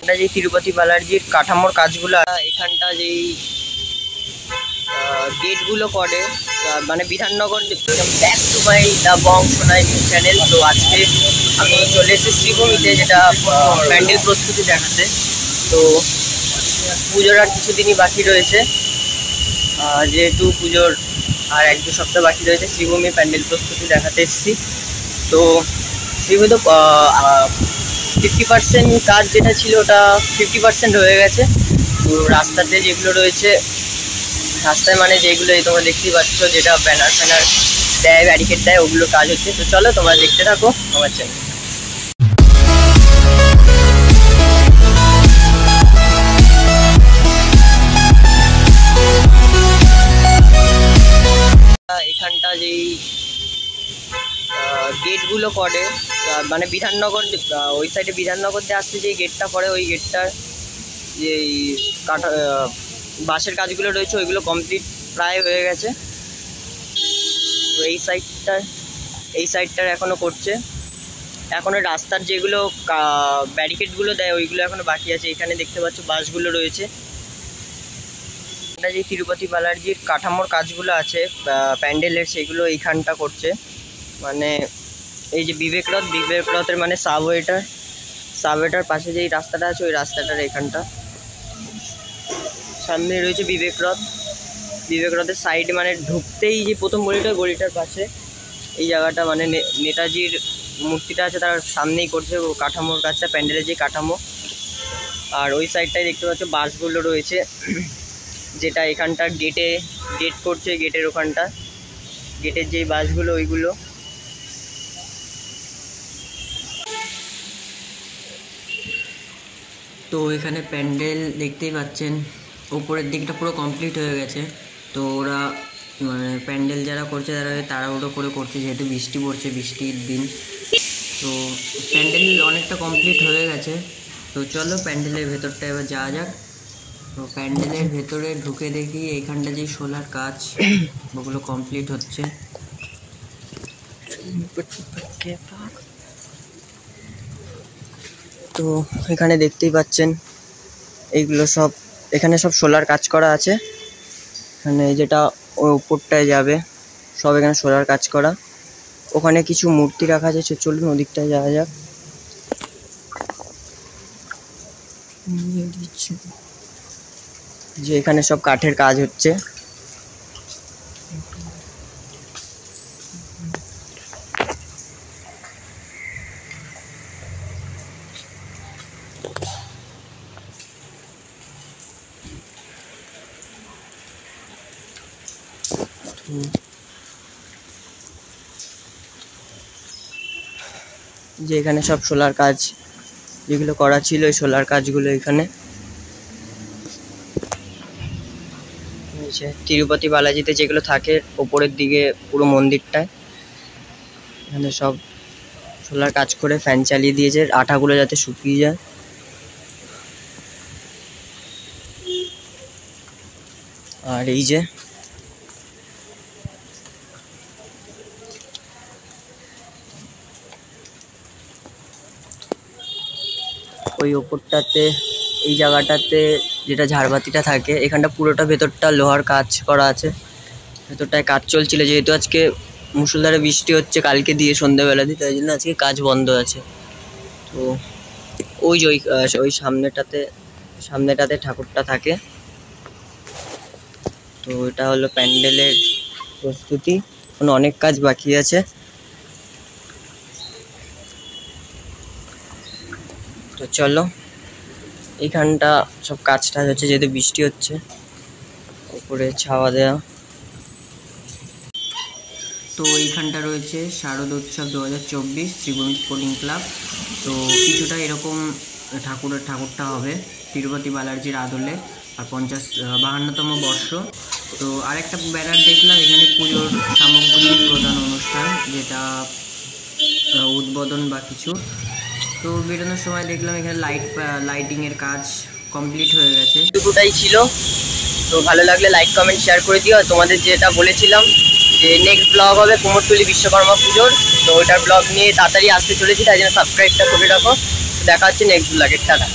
এটা যে তিরুপতি বালাজির কাঠামোর কাজগুলো এখানটা যেই গেটগুলো করে মানে Bidhannagar. Back to my the Bong Sonai news channel. তো আজকে আমি চলে এসেছি শ্রীভূমিতে, যেটা প্যান্ডেল প্রস্তুতি দেখাতে। তো পুজোর আর কিছুদিনই বাকি রয়েছে, যেহেতু পুজোর আর 1-2 সপ্তাহ বাকি রয়েছে, শ্রীভূমি প্যান্ডেল প্রস্তুতি দেখাতে এসেছি। তো শ্রীভূমি 50% কাজ যেটা ছিল ওটা 50% হয়ে গেছে। তো রাস্তাতে যেগুলো রয়েছে, রাস্তায় মানে যেগুলো এই তোমরা দেখতেই পাচ্ছ, যেটা ব্যানার ফ্যানার দেয়, ব্যারিকেড দেয়, ওগুলো কাজ হচ্ছে। তো চলো তোমরা দেখতে থাকো আমার চ্যানেল। এখানটা যেই গেটগুলো করে মানে বিধাননগর, ওই সাইডে বিধাননগর দিয়ে আসতে যেই গেটটা পড়ে, ওই গেটটার যেই বাঁশের কাজগুলো রয়েছে ওইগুলো কমপ্লিট প্রায় হয়ে গেছে। তো এই সাইডটার এখনও করছে। এখনও রাস্তার যেগুলো ব্যারিকেডগুলো দেয় ওইগুলো এখনও বাকি আছে। এখানে দেখতে পাচ্ছ বাসগুলো রয়েছে। এটা যে তিরুপতি বালাজির কাঠামোর কাজগুলো আছে প্যান্ডেলের, সেগুলো এইখানটা করছে। মানে এই যে বিবেক রথের মানে সাবওয়েটার পাশে যেই রাস্তাটা আছে, ওই রাস্তাটার এখানটা সামনে রয়েছে বিবেক রথের সাইড, মানে ঢুকতেই যে প্রথম গলিটার পাশে এই জায়গাটা, মানে নেতাজির মূর্তিটা আছে তার সামনেই করছে ও কাঠামোর কাজটা, প্যান্ডেলের যে কাঠামো। আর ওই সাইডটায় দেখতে পাচ্ছ বাসগুলো রয়েছে, যেটা এখানটা গেট করছে, গেটের ওখানটা গেটের যেই বাসগুলো ওইগুলো। তো এখানে প্যান্ডেল দেখতেই পাচ্ছেন, উপরের দিকটা পুরো কমপ্লিট হয়ে গেছে। তো ওরা মানে প্যান্ডেল যারা করছে তারা তাড়াহুড়ো করে করছে, যেহেতু বৃষ্টি পড়ছে, বৃষ্টির দিন। তো প্যান্ডেল অনেকটা কমপ্লিট হয়ে গেছে। তো চলো প্যান্ডেলের ভেতরটা এবার যাওয়া যাক। তো প্যান্ডেলের ভেতরে ঢুকে দেখি এইখানটা যে সোলার কাজ ওগুলো কমপ্লিট হচ্ছে। তো এখানে দেখতেই পাচ্ছেন এইগুলো সব, এখানে সব সোলার কাজ করা আছে। এখানে যেটা উপরটায় যাবে সব এখানে সোলার কাজ করা। ওখানে কিছু মূর্তি রাখা আছে, চলুন ওদিকটায় যাওয়া যাক। যে এখানে সব কাঠের কাজ হচ্ছে। যে এখানে সব সোলার কাজ যেগুলো করা ছিল, এই সোলার কাজগুলো এখানে তিরুপতি বালাজিতে যেগুলো থাকে ওপরের দিকে পুরো মন্দিরটায়, এখানে সব সোলার কাজ করে ফ্যান চালিয়ে দিয়েছে আঠাগুলো যাতে শুকিয়ে যায়। আর এই যে ওই ওপরটাতে, এই জায়গাটাতে যেটা ঝাড়বাতিটা থাকে, এখানটা পুরোটা ভেতরটা লোহার কাজ করা আছে। ভেতরটায় কাজ চলছিল, যেহেতু আজকে মুষলধারে বৃষ্টি হচ্ছে কালকে দিয়ে সন্ধ্যাবেলা দিয়ে, তাই জন্য আজকে কাজ বন্ধ আছে। তো ওই যে ওই সামনেটাতে ঠাকুরটা থাকে। তো এটা হলো প্যান্ডেলের প্রস্তুতি, এখন অনেক কাজ বাকি আছে। তো চলো এইখানটা সব কাজটা হচ্ছে, যেহেতু বৃষ্টি হচ্ছে, উপরে ছাওয়া দেওয়া। তো এইখানটা রয়েছে শারদোৎসব 2024 শ্রীভূমি স্পোর্টিং ক্লাব। তো কিছুটা এরকম ঠাকুরটা হবে তিরুপতি বালাজির আদলে, আর 52তম বর্ষ। তো আরেকটা ব্যানার দেখলাম এখানে পুজোর সামগ্রী প্রদান অনুষ্ঠান, যেটা উদ্বোধন বা কিছু। তো বেরোনোর সময় দেখলাম এখানে লাইটিংয়ের কাজ কমপ্লিট হয়ে গেছে। এটুকুটাই ছিল। তো ভালো লাগলে লাইক কমেন্ট শেয়ার করে দিও। তোমাদের যেটা বলেছিলাম যে নেক্সট ব্লগ হবে কুমোরটুলি বিশ্বকর্মা পুজোর, তো ওইটার ব্লগ নিয়ে তাড়াতাড়ি আসতে চলেছি, তাই জন্য সাবস্ক্রাইবটা করে রাখো। দেখা হচ্ছে নেক্সট ব্লগের। টাটা।